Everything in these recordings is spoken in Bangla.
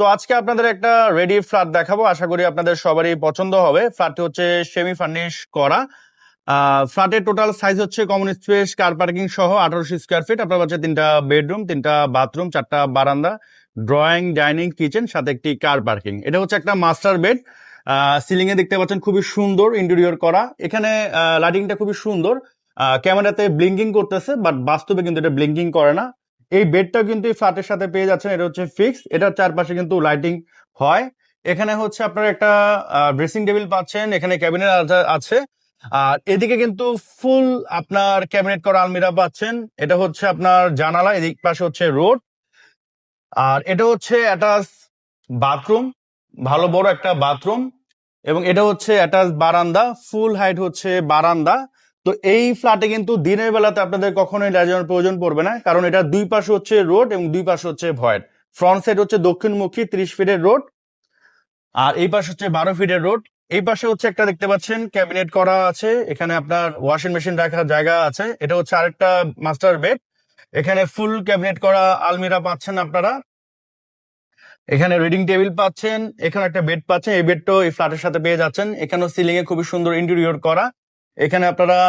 তো আজকে আপনাদের একটা রেডি ফ্ল্যাট দেখাবো, আশা করি আপনাদের সবারই পছন্দ হবে। ফ্ল্যাটটি হচ্ছে সেমি ফার্নিশ করা। ফ্ল্যাটের টোটাল সাইজ হচ্ছে কমন স্পেস, কার পার্কিং সহ 1800 স্কোয়ার ফিট। আপনার পাচ্ছে 3টা বেডরুম, 3টা বাথরুম, 4টা বারান্দা, ড্রয়িং, ডাইনিং, কিচেন, সাথে একটি কার পার্কিং। এটা হচ্ছে একটা মাস্টার বেড। সিলিং এ দেখতে পাচ্ছেন খুবই সুন্দর ইন্টেরিয়র করা। এখানে লাইটিংটা খুবই সুন্দর। ক্যামেরাতে ব্লিঙ্কিং করতেছে, বাট বাস্তবে কিন্তু এটা ব্লিঙ্কিং করে না। এই বেডটা কিন্তু এই ফ্ল্যাটের সাথে পেয়ে যাচ্ছেন। এটা হচ্ছে ফিক্স, এটার চারপাশে কিন্তু লাইটিং হয়। এখানে হচ্ছে আপনার একটা ড্রেসিং টেবিল পাচ্ছেন, এখানে ক্যাবিনেট আছে। আর এদিকে কিন্তু ফুল আপনার ক্যাবিনেট করা আলমিরা পাচ্ছেন। এটা হচ্ছে আপনার জানালা, এদিক পাশে হচ্ছে রোড। আর এটা হচ্ছে অ্যাটাচ বাথরুম, ভালো বড় একটা বাথরুম। এবং এটা হচ্ছে অ্যাটাচ বারান্দা, ফুল হাইট হচ্ছে বারান্দা। তো এই ফ্ল্যাটে কিন্তু দিনের বেলাতে আপনাদের কখনোই লাইট জ্বালানোর প্রয়োজন পড়বে না, কারণ এটা দুই পাশে হচ্ছে রোড এবং দুই পাশে হচ্ছে ভয়েড। ফ্রন্ট সাইড হচ্ছে দক্ষিণমুখী 30 ফিটের রোড, আর এই পাশে হচ্ছে 12 ফিটের রোড। এই পাশে হচ্ছে একটা দেখতে পাচ্ছেন ক্যাবিনেট করা আছে, এখানে আপনার ওয়াশিং মেশিন রাখার জায়গা আছে। এটা হচ্ছে আরেকটা মাস্টার বেড, এখানে ফুল ক্যাবিনেট করা আলমিরা পাচ্ছেন আপনারা। এখানে রিডিং টেবিল পাচ্ছেন, এখানে একটা বেড পাচ্ছেন, এই বেডটাও এই ফ্ল্যাটের সাথে পেয়ে যাচ্ছেন। এখানেও সিলিং এ খুবই সুন্দর ইন্টেরিয়র করা। এখানে আপনারা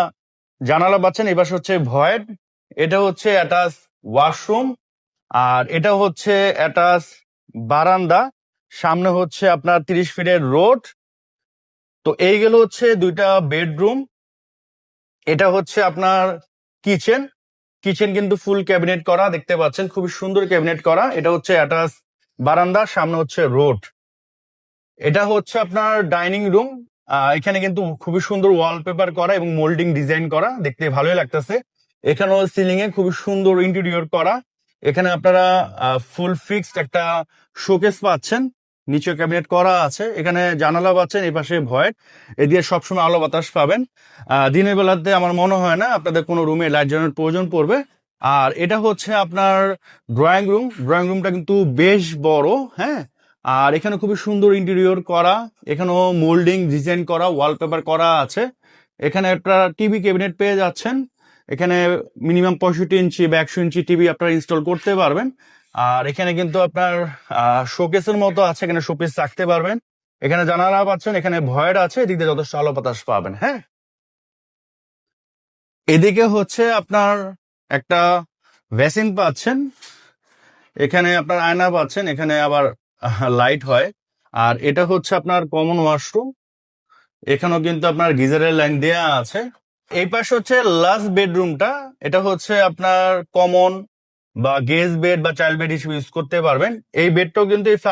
জানালা পাচ্ছেন, এই পাশে হচ্ছে ভয়েড। এটা হচ্ছে অ্যাটাচ ওয়াশরুম, আর এটা হচ্ছে অ্যাটাচ বারান্দা। সামনে হচ্ছে আপনার 30 ফিটের রোড। তো এইগুলো হচ্ছে দুইটা বেডরুম। এটা হচ্ছে আপনার কিচেন। কিচেন কিন্তু ফুল ক্যাবিনেট করা দেখতে পাচ্ছেন, খুবই সুন্দর ক্যাবিনেট করা। এটা হচ্ছে অ্যাটাচ বারান্দা, সামনে হচ্ছে রোড। এটা হচ্ছে আপনার ডাইনিং রুম। এখানে কিন্তু খুবই সুন্দর ওয়ালপেপার করা এবং মোল্ডিং ডিজাইন করা, দেখতে ভালোই লাগতেছে। এখানেও সিলিং এ খুবই সুন্দর ইন্টেরিয়র করা। এখানে আপনারা ফুল ফিক্সড একটা শোকেস পাচ্ছেন, নিচে ক্যাবিনেট করা আছে। এখানে জানালা পাচ্ছেন, এই পাশে ভয়েড, এদিকে সবসময় আলো বাতাস পাবেন। দিনের বেলাতে আমার মনে হয় না আপনাদের কোনো রুমে লাইট জ্বালানোর প্রয়োজন পড়বে। আর এটা হচ্ছে আপনার ড্রয়িং রুম। ড্রয়িং রুমটা কিন্তু বেশ বড়, হ্যাঁ। আর এখানে খুবই সুন্দর ইন্টেরিয়র করা, এখানেও মোল্ডিং ডিজাইন করা, ওয়ালপেপার করা আছে। এখানে একটা টিভি ক্যাবিনেট পেয়ে যাচ্ছেন। এখানে মিনিমাম 65 ইঞ্চি বা 100 ইঞ্চি টিভি আপনারা ইনস্টল করতে পারবেন। আর এখানে কিন্তু আপনার শোকেসের মতো আছে, এখানে শোপিস রাখতে পারবেন। এখানে জানালা পাচ্ছেন, এখানে ভয়েড আছে, এদিক দিয়ে যথেষ্ট আলো বাতাস পাবেন, হ্যাঁ। এদিকে হচ্ছে আপনার একটা ভ্যাসিন পাচ্ছেন, এখানে আপনার আয়না পাচ্ছেন, এখানে আবার লাইট হয়। আর এটা হচ্ছে আপনার কমন ওয়াশরুম, এখানেও কিন্তু আপনার গিজারের লাইন দেয়া আছে। এই পাশে হচ্ছে লাস্ট বেডরুমটা, এটা হচ্ছে আপনার কমন বা গেস্ট বেড বা চাইল্ড বেড হিসেবে ইউজ করতে পারবেন। এই বেডটাও কিন্তু এই